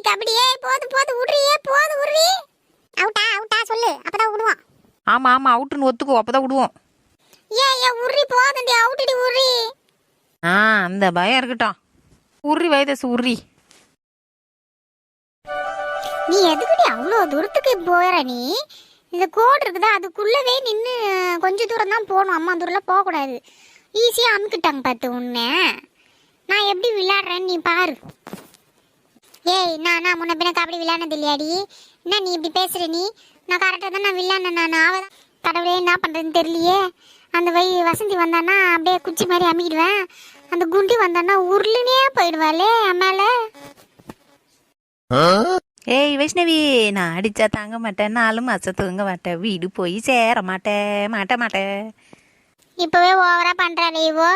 கபடி கபடி. போது போது விடுறியே, போது விடுறி. அவுட்டா அவுட்டா சொல்லு, அப்பதான் விடுவோம். ஆமா ஆமா அவுட்டுன்னு ஒத்துக்கோ, அப்பதான் விடுவோம். ஏன் உருறி போதுண்டி, அவுட்டுடி உருறி. அந்த பயம் இருக்கட்டும். உருறி வைதேசு உருறி. நீ எதுக்குடி அவ்வளோ தூரத்துக்கு போற? நீ இந்த கோடு இருக்குதா, அதுக்குள்ளவே நின்று கொஞ்சம் தூரம் தான் போகணும். அம்மா தூரம்லாம் போகக்கூடாது. ஈஸியாக அமுக்கிட்டாங்க பார்த்து உன்னை. நான் எப்படி விளையாடுறேன்னு நீ பாரு. நான் முன்ன பின்ன கபடி விளையாடுனது இல்லையாடி? என்ன நீ இப்படி பேசுகிற? நீ நான் கரெக்டாக தான் நான் விளையாடினேன். நான் அவள் கடவுளே என்ன பண்ணுறதுன்னு தெரியலையே. அந்த வசந்தி வந்தான்னா அப்படியே குச்சி மாதிரி அமுக்கிடுவேன். அந்த குண்டி வந்தான்னா உருளுனே போயிடுவாளே மேலே. ஏய் வைஷ்ணவி, நான் அடிச்சா தாங்க மாட்டேன், 4 மாசம் தூங்க மாட்டேன், வீடு போய் சேர மாட்டேன். இப்பவே ஓவரா பண்றாளே இவோ.